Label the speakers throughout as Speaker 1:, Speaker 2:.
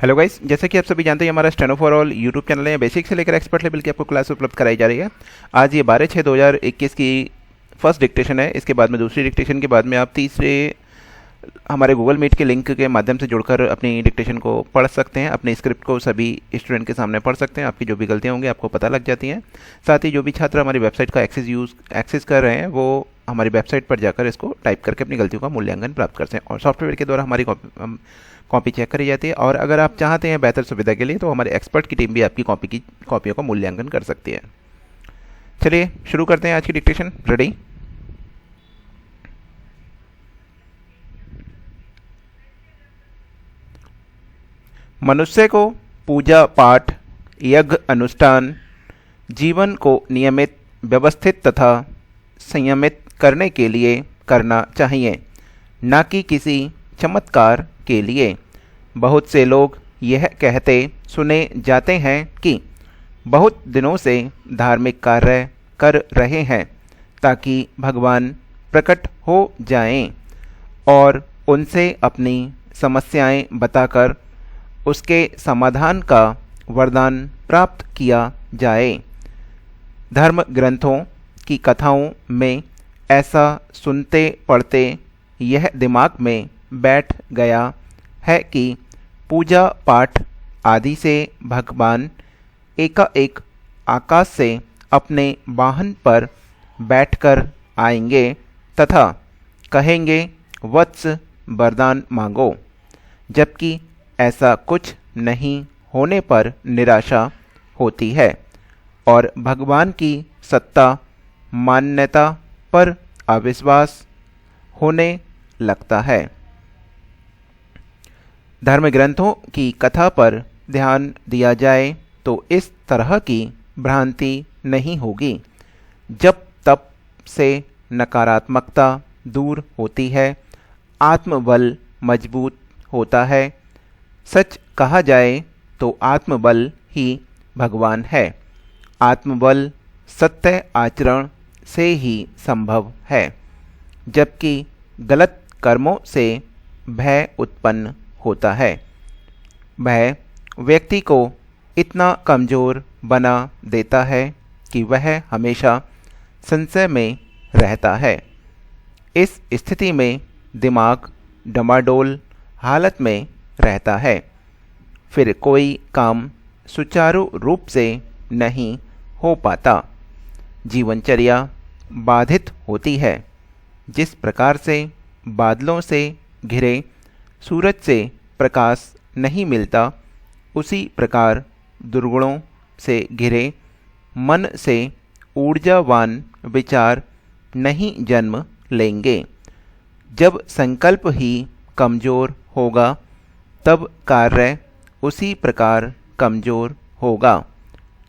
Speaker 1: Hello guys, जैसा कि आप सभी जानते हैं हमारा steno for all YouTube channel है। बेसिक से लेकर एक्सपर्ट लेवल की आपको क्लास उपलब्ध कराई जा रही है। आज ये 12/6/2021 की फर्स्ट डिक्टेशन है। इसके बाद में दूसरी डिक्टेशन के बाद में आप तीसरे हमारे गूगल मीट के लिंक के माध्यम से जुड़कर अपनी डिक्टेशन को पढ़ सकते हैं। अपनी स्क्रिप्ट को सभी स्टूडेंट के सामने पढ़ सकते हैं। आपकी जो भी गलतियाँ होंगी आपको पता लग जाती हैं। साथ ही जो भी छात्र हमारी वेबसाइट का एक्सेस कर रहे हैं वो हमारी वेबसाइट पर जाकर इसको टाइप करके अपनी गलतियों का मूल्यांकन प्राप्त करते हैं और सॉफ्टवेयर के द्वारा हमारी कॉपी चेक करी जाती है। और अगर आप चाहते हैं बेहतर सुविधा के लिए तो हमारे एक्सपर्ट की टीम भी आपकी कॉपियों का मूल्यांकन कर सकती है। चलिए शुरू करते हैं आज की डिक्टेशन। रेडी? मनुष्य को पूजा पाठ यज्ञ अनुष्ठान जीवन को नियमित व्यवस्थित तथा संयमित करने के लिए करना चाहिए, न कि किसी चमत्कार के लिए। बहुत से लोग यह कहते सुने जाते हैं कि बहुत दिनों से धार्मिक कार्य कर रहे हैं ताकि भगवान प्रकट हो जाएं और उनसे अपनी समस्याएं बताकर उसके समाधान का वरदान प्राप्त किया जाए। धर्म ग्रंथों की कथाओं में ऐसा सुनते पढ़ते यह दिमाग में बैठ गया है कि पूजा पाठ आदि से भगवान एकाएक आकाश से अपने वाहन पर बैठकर आएंगे तथा कहेंगे वत्स वरदान मांगो, जबकि ऐसा कुछ नहीं होने पर निराशा होती है और भगवान की सत्ता मान्यता पर अविश्वास होने लगता है। धर्म ग्रंथों की कथा पर ध्यान दिया जाए तो इस तरह की भ्रांति नहीं होगी। जब तप से नकारात्मकता दूर होती है, आत्मबल मजबूत होता है। सच कहा जाए तो आत्मबल ही भगवान है। आत्मबल सत्य आचरण से ही संभव है, जबकि गलत कर्मों से भय उत्पन्न होता है। भय व्यक्ति को इतना कमज़ोर बना देता है कि वह हमेशा संशय में रहता है। इस स्थिति में दिमाग डमाडोल हालत में रहता है। फिर कोई काम सुचारू रूप से नहीं हो पाता। जीवनचर्या बाधित होती है। जिस प्रकार से बादलों से घिरे सूरज से प्रकाश नहीं मिलता, उसी प्रकार दुर्गुणों से घिरे मन से ऊर्जावान विचार नहीं जन्म लेंगे। जब संकल्प ही कमज़ोर होगा तब कार्य उसी प्रकार कमज़ोर होगा।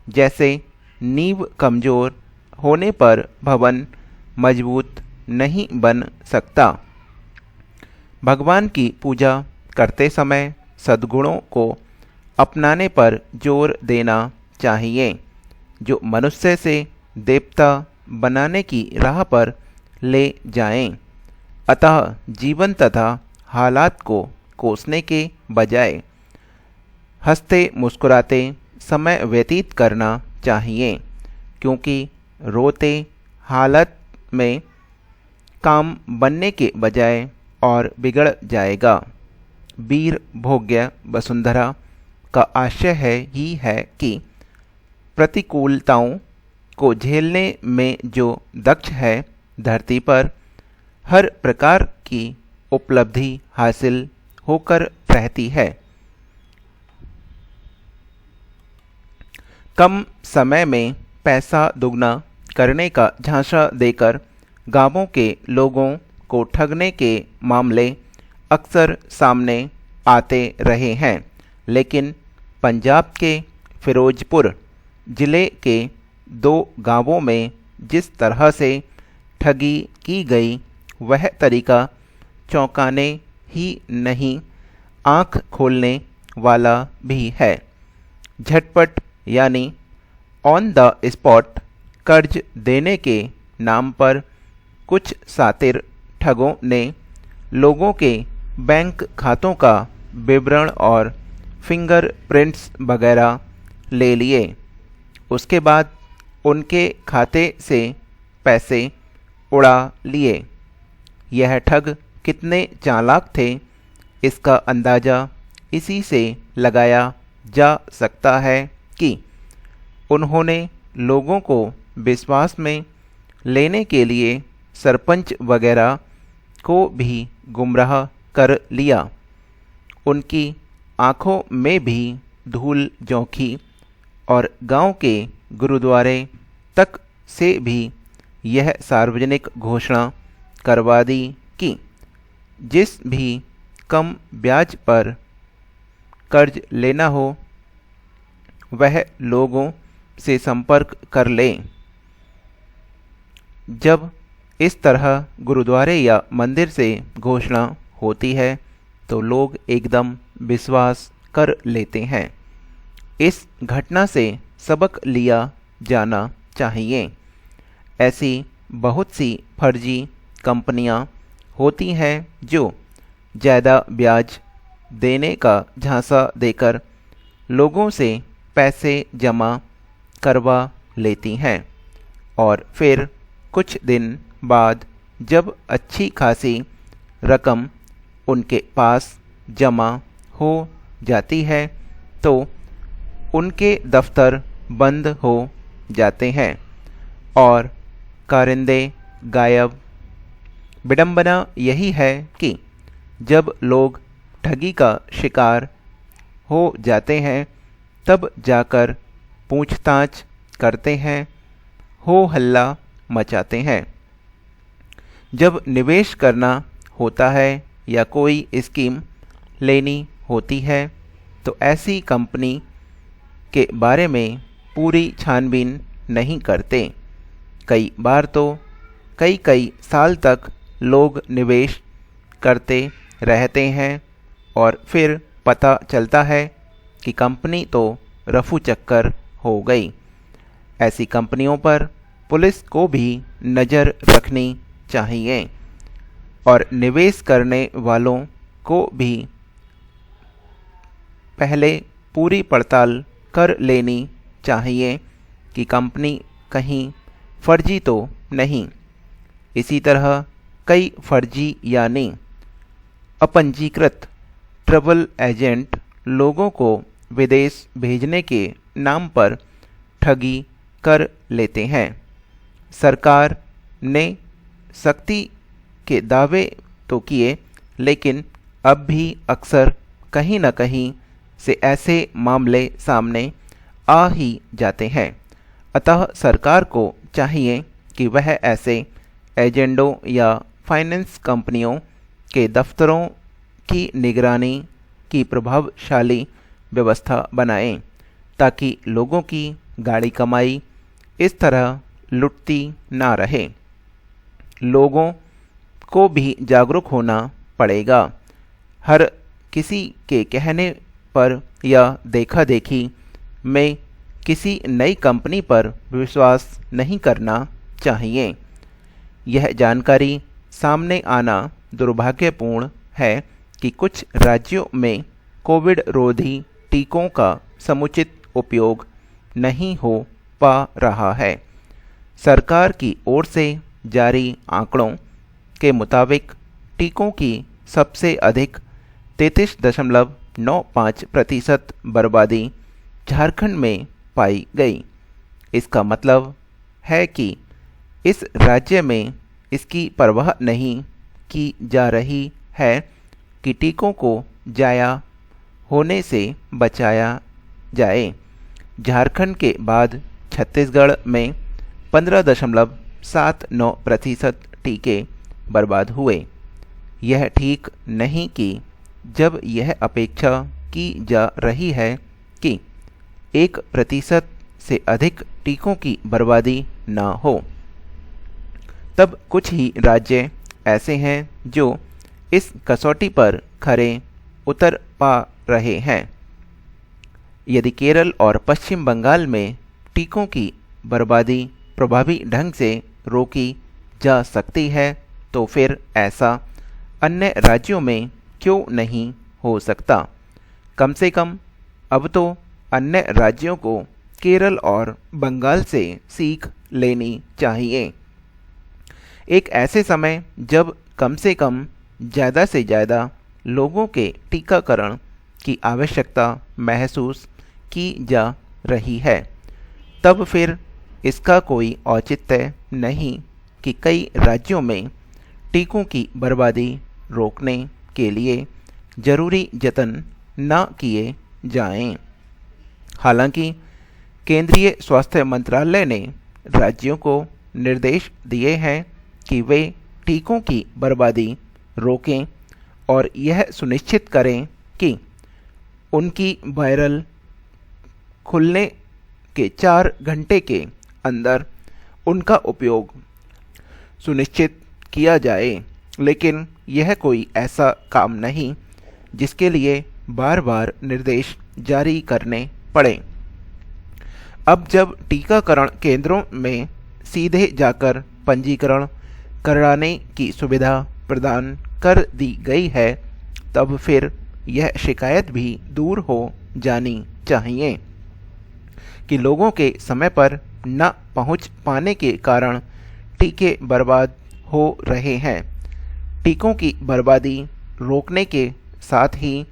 Speaker 1: जैसे नींव कमज़ोर होने पर भवन मजबूत नहीं बन सकता। भगवान की पूजा करते समय सद्गुणों को अपनाने पर जोर देना चाहिए, जो मनुष्य से देवता बनाने की राह पर ले जाएं। अतः जीवन तथा हालात को कोसने के बजाय हंसते मुस्कुराते समय व्यतीत करना चाहिए, क्योंकि रोते हालत में काम बनने के बजाय और बिगड़ जाएगा। वीर भोग्य वसुंधरा का आशय ही है कि प्रतिकूलताओं को झेलने में जो दक्ष है, धरती पर हर प्रकार की उपलब्धि हासिल होकर रहती है। कम समय में पैसा दुगना करने का झांसा देकर गांवों के लोगों को ठगने के मामले अक्सर सामने आते रहे हैं, लेकिन पंजाब के फिरोजपुर ज़िले के 2 गांवों में जिस तरह से ठगी की गई वह तरीका चौंकाने ही नहीं, आँख खोलने वाला भी है। झटपट यानी ऑन द स्पॉट कर्ज देने के नाम पर कुछ शातिर ठगों ने लोगों के बैंक खातों का विवरण और फिंगरप्रिंट्स वगैरह ले लिए। उसके बाद उनके खाते से पैसे उड़ा लिए। यह ठग कितने चालाक थे, इसका अंदाज़ा इसी से लगाया जा सकता है कि उन्होंने लोगों को विश्वास में लेने के लिए सरपंच वगैरह को भी गुमराह कर लिया। उनकी आँखों में भी धूल झोंकी और गांव के गुरुद्वारे तक से भी यह सार्वजनिक घोषणा करवा दी कि जिस भी कम ब्याज पर कर्ज लेना हो वह लोगों से संपर्क कर ले। जब इस तरह गुरुद्वारे या मंदिर से घोषणा होती है तो लोग एकदम विश्वास कर लेते हैं। इस घटना से सबक लिया जाना चाहिए। ऐसी बहुत सी फर्जी कंपनियां होती हैं जो ज़्यादा ब्याज देने का झांसा देकर लोगों से पैसे जमा करवा लेती हैं और फिर कुछ दिन बाद जब अच्छी खासी रकम उनके पास जमा हो जाती है तो उनके दफ्तर बंद हो जाते हैं और कारिंदे गायब। विडंबना यही है कि जब लोग ठगी का शिकार हो जाते हैं तब जाकर पूछताछ करते हैं, हो हल्ला मचाते हैं। जब निवेश करना होता है या कोई स्कीम लेनी होती है तो ऐसी कंपनी के बारे में पूरी छानबीन नहीं करते। कई बार तो कई साल तक लोग निवेश करते रहते हैं और फिर पता चलता है कि कंपनी तो रफू चक्कर हो गई। ऐसी कंपनियों पर पुलिस को भी नज़र रखनी चाहिए और निवेश करने वालों को भी पहले पूरी पड़ताल कर लेनी चाहिए कि कंपनी कहीं फर्जी तो नहीं। इसी तरह कई फर्जी यानी अपंजीकृत ट्रैवल एजेंट लोगों को विदेश भेजने के नाम पर ठगी कर लेते हैं। सरकार ने सख्ती के दावे तो किए, लेकिन अब भी अक्सर कहीं न कहीं से ऐसे मामले सामने आ ही जाते हैं। अतः सरकार को चाहिए कि वह ऐसे एजेंटों या फाइनेंस कंपनियों के दफ्तरों की निगरानी की प्रभावशाली व्यवस्था बनाए ताकि लोगों की गाढ़ी कमाई इस तरह लुटती ना रहे। लोगों को भी जागरूक होना पड़ेगा। हर किसी के कहने पर या देखा देखी में किसी नई कंपनी पर विश्वास नहीं करना चाहिए। यह जानकारी सामने आना दुर्भाग्यपूर्ण है कि कुछ राज्यों में कोविड रोधी टीकों का समुचित उपयोग नहीं हो पा रहा है। सरकार की ओर से जारी आंकड़ों के मुताबिक टीकों की सबसे अधिक 33.95% बर्बादी झारखंड में पाई गई। इसका मतलब है कि इस राज्य में इसकी परवाह नहीं की जा रही है कि टीकों को जाया होने से बचाया जाए। झारखंड के बाद छत्तीसगढ़ में 15.79% टीके बर्बाद हुए। यह ठीक नहीं कि जब यह अपेक्षा की जा रही है कि 1% से अधिक टीकों की बर्बादी ना हो, तब कुछ ही राज्य ऐसे हैं जो इस कसौटी पर खरे उतर पा रहे हैं। यदि केरल और पश्चिम बंगाल में टीकों की बर्बादी प्रभावी ढंग से रोकी जा सकती है तो फिर ऐसा अन्य राज्यों में क्यों नहीं हो सकता। कम से कम अब तो अन्य राज्यों को केरल और बंगाल से सीख लेनी चाहिए। एक ऐसे समय जब कम से कम ज़्यादा से ज़्यादा लोगों के टीकाकरण की आवश्यकता महसूस की जा रही है, तब फिर इसका कोई औचित्य नहीं कि कई राज्यों में टीकों की बर्बादी रोकने के लिए जरूरी जतन न किए जाएं। हालांकि केंद्रीय स्वास्थ्य मंत्रालय ने राज्यों को निर्देश दिए हैं कि वे टीकों की बर्बादी रोकें और यह सुनिश्चित करें कि उनकी वायरल खुलने के 4 घंटे के अंदर उनका उपयोग सुनिश्चित किया जाए। लेकिन यह कोई ऐसा काम नहीं जिसके लिए बार बार निर्देश जारी करने पड़े। अब जब टीकाकरण केंद्रों में सीधे जाकर पंजीकरण कराने की सुविधा प्रदान कर दी गई है, तब फिर यह शिकायत भी दूर हो जानी चाहिए कि लोगों के समय पर न पहुंच पाने के कारण टीके बर्बाद हो रहे हैं। टीकों की बर्बादी रोकने के साथ ही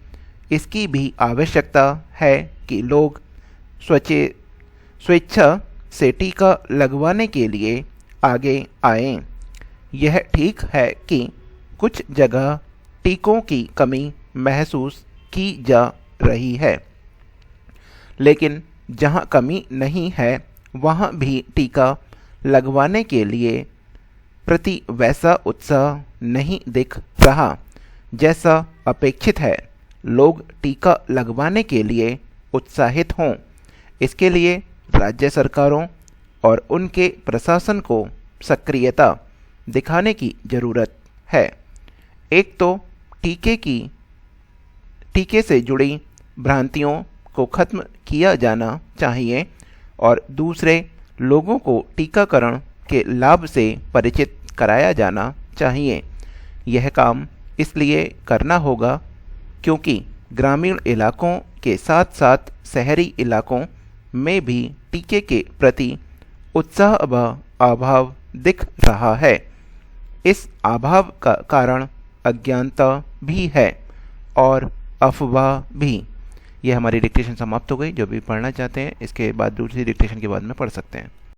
Speaker 1: इसकी भी आवश्यकता है कि लोग स्वेच्छा से टीका लगवाने के लिए आगे आएं। यह ठीक है कि कुछ जगह टीकों की कमी महसूस की जा रही है, लेकिन जहां कमी नहीं है वहां भी टीका लगवाने के लिए प्रति वैसा उत्साह नहीं दिख रहा जैसा अपेक्षित है। लोग टीका लगवाने के लिए उत्साहित हों, इसके लिए राज्य सरकारों और उनके प्रशासन को सक्रियता दिखाने की जरूरत है। एक तो टीके से जुड़ी भ्रांतियों को खत्म किया जाना चाहिए और दूसरे लोगों को टीकाकरण के लाभ से परिचित कराया जाना चाहिए। यह काम इसलिए करना होगा क्योंकि ग्रामीण इलाकों के साथ साथ शहरी इलाकों में भी टीके के प्रति उत्साह व अभाव दिख रहा है। इस अभाव का कारण अज्ञानता भी है और अफवाह भी। यह हमारी डिक्टेशन समाप्त हो गई। जो भी पढ़ना चाहते हैं इसके बाद दूसरी डिक्टेशन के बाद में पढ़ सकते हैं।